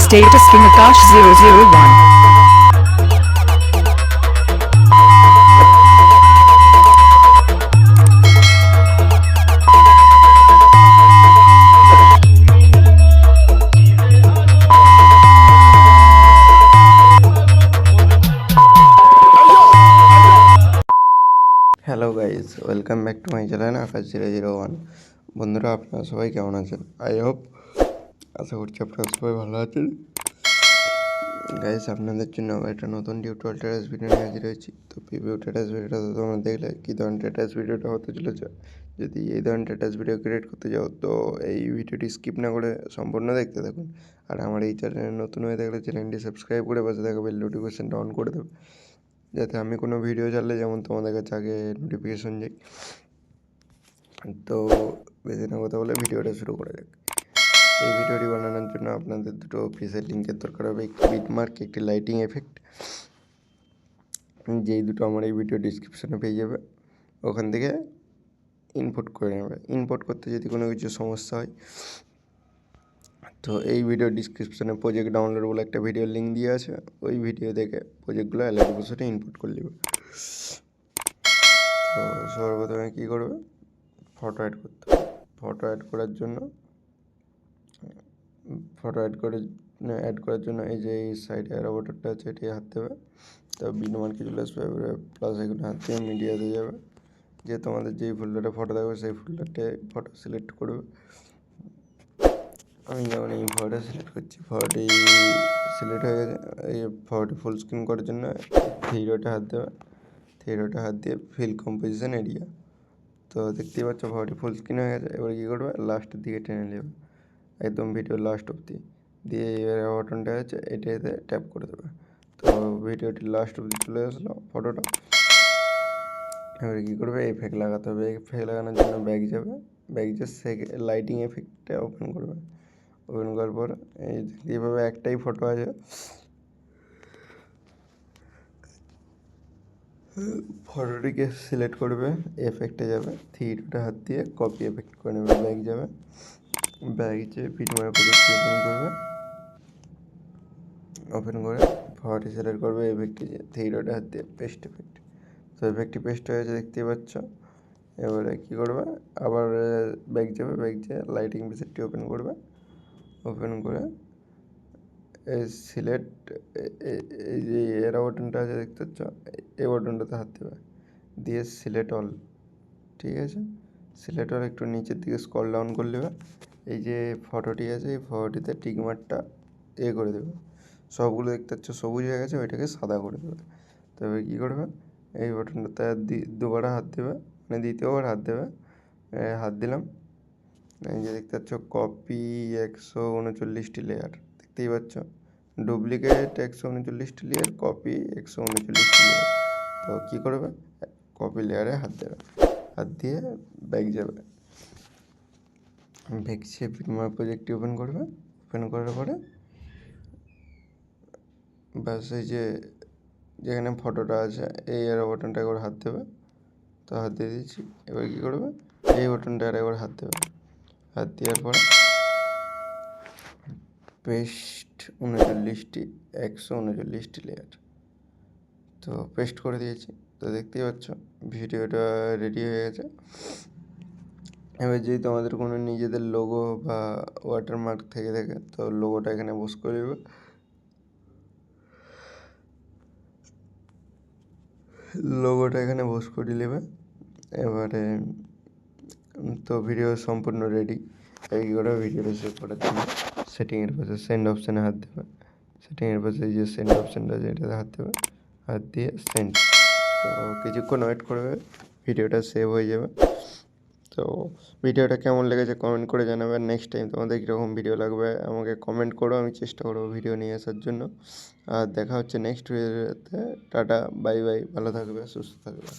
Status from Akash 001. Hello guys, welcome back to my channel Akash 001। বন্ধুরা, আপনারা সবাই কেমন আছেন? আশা করছি আপনারা সবাই ভালো আছেন। গাইজ, আপনাদের জন্য আবার একটা নতুন টিউটোরিয়াল টেরাস ভিডিও নিয়ে হাজির হয়েছি। তো প্রিভিউ টেরাস ভিডিওটা তো তোমরা দেখলে কী ধরনের টেরাস ভিডিওটা হতে চলেছে। যদি এই ধরনের টেরাস ভিডিও ক্রিয়েট করতে যাও তো এই ভিডিওটি স্কিপ না করে সম্পূর্ণ দেখতে থাকুন। আর আমার এই চ্যানেলে নতুন হয়ে থাকলে চ্যানেলটি সাবস্ক্রাইব করে পাশে থাকা বেল নোটিফিকেশনটা অন করে দেবে, যাতে আমি কোনো ভিডিও ছাড়লে যেমন তোমাদের কাছে আগে নোটিফিকেশন যাই। তো বেশি না কথা বলে ভিডিওটা শুরু করা যাক। এই ভিডিওটি বানানোর জন্য আপনাদের দুটো প্রিসেট লিঙ্কের দরকার হবে, একটি বিটমার্ক, একটি লাইটিং এফেক্ট, যেই দুটো আমার এই ভিডিও ডিসক্রিপশানে পেয়ে যাবে। ওখান থেকে ইনপুট করে নেবে। ইনপুট করতে যদি কোনো কিছু সমস্যা হয় তো এই ভিডিও ডিসক্রিপশানে প্রজেক্ট ডাউনলোড বলে একটা ভিডিওর লিঙ্ক দিয়ে আছে, ওই ভিডিও দেখে প্রজেক্টগুলো অ্যালার্ট বসে ইনপুট করে নেবে। তো সর্বপ্রথমে কী করবে, ফটো অ্যাড করতে হবে। ফটো অ্যাড করার জন্য এই যে এই সাইডে অ্যারো বাটনটা আছে, এটি হাত দেবে। তো বিটমার্কে চলে আসবে, এবারে প্লাস এখানে হাত দিয়ে মিডিয়াতে যাবে। যে তোমাদের যেই ফোল্ডারে ফটো থাকবে সেই ফোল্ডারটে ফটো সিলেক্ট করবে। আমি যেমন এই ফটোটা সিলেক্ট করছি, ফটোটি সিলেক্ট হয়ে গেছে। এই ফটোটি ফুল স্ক্রিন করার জন্য থ্রিডটে হাত দেবে। থ্রিডটে হাত দিয়ে ফিল কম্পোজিশন এরিয়া। তো দেখতেই পাচ্ছ ফটোটি ফুল স্ক্রিন হয়ে গেছে। এবার কী করবে, লাস্টের দিকে টেনে নেবে একদম ভিডিওর লাস্ট অবধি, দিয়ে এবার বাটনটা আছে এটাতে ট্যাপ করে দেবে। তো ভিডিওটি লাস্ট অবধি চলে আসলো ফটোটা। এবারে কী করবে, এফেক্ট লাগাতে হবে। এফেক্ট লাগানোর জন্য ব্যাক যাবে, ব্যাক যে লাইটিং এফেক্টটা ওপেন করবে। ওপেন করার পর এইভাবে একটাই ফটো আছে, ফটোটিকে সিলেক্ট করবে, এফেক্টে যাবে, থ্রিডটে হাত দিয়ে কপি এফেক্ট করে নেবে। ব্যাক যাবে, ব্যাক যে বিটমার্ক প্রজেক্টটি ওপেন করে ফটোটি সিলেক্ট করবে, এফেক্টে যে থ্রিডটে হাত দিয়ে পেস্ট এফেক্ট। তো এফেক্টটি পেস্ট হয়েছে দেখতেই পাচ্ছ। এবারে কী করবে, আবার ব্যাক যাবে, ব্যাক যেয়ে লাইটিং প্রিসেটটি ওপেন করবে। ওপেন করে সিলেক্ট এই যে এরো বাটনটা আছে দেখতে পাচ্ছ, এই বাটনটাতে হাত দেবে, দিয়ে সিলেক্ট অল। ঠিক আছে, সিলেক্ট অল একটু নিচের দিকে স্ক্রল ডাউন করে নেবে। এই যে ফটোটি আছে এই ফটোটিতে টিকমার্কটা করে দেবে। সবগুলো দেখতে পাচ্ছ সবুজ হয়ে গেছে, ওইটাকে সাদা করে দেবে। তবে কী করবে, এই বাটনটাতে দুবার হাত দেবে, মানে দ্বিতীয়বার হাত দেবে। হাত দিলাম, এই যে দেখতে পাচ্ছ কপি 139টি লেয়ার দেখতেই পাচ্ছ, ডুপ্লিকেট 139টি লেয়ার, কপি 139টি লেয়ার। তো কী করবে, কপি লেয়ারে হাত দেবে, হাত দিয়ে ব্যাক যাবে, ব্যাক সে বিটমার্ক প্রজেক্টটি ওপেন করবে। ওপেন করার পরে ব্যাস এই যে যেখানে ফটোটা আছে এই এরো বাটনটা একবার হাত দেবে। তো হাত দিয়ে দিচ্ছি। এবার কী করবে, এই বাটনটা একবার হাত দেবে। হাত দেওয়ার পরে পেস্ট 139টি লেয়ার, তো পেস্ট করে দিয়েছি। তো দেখতেই পাচ্ছ ভিডিওটা রেডি হয়ে গেছে। এবার যদি তোমাদের কোনো নিজেদের লোগো বা ওয়াটারমার্ক থেকে থাকে তো লোগোটা এখানে বস করে নেবে। এবারে তো ভিডিও সম্পূর্ণ রেডি। এই করে ভিডিওটা সেভ করার জন্য সেটিংয়ের পাশে সেন্ড অপশানে হাত দেবে। সেটিংয়ের পাশে যে সেন্ড অপশানটা আছে এটাতে হাত দেবে, হাত দিয়ে সেন্ড। তো কিছুক্ষণ ওয়েট করবে, ভিডিওটা সেভ হয়ে যাবে। তো ভিডিওটা কেমন লেগেছে কমেন্ট করে জানাবে। নেক্সট টাইম তোমাদের কীরকম ভিডিও লাগবে আমাকে কমেন্ট করো, আমি চেষ্টা করবো ভিডিও নিয়ে আসার জন্য। আর দেখা হচ্ছে নেক্সট ভিডিওতে। টাটা, বাই বাই, ভালো থাকবে, সুস্থ থাকবে।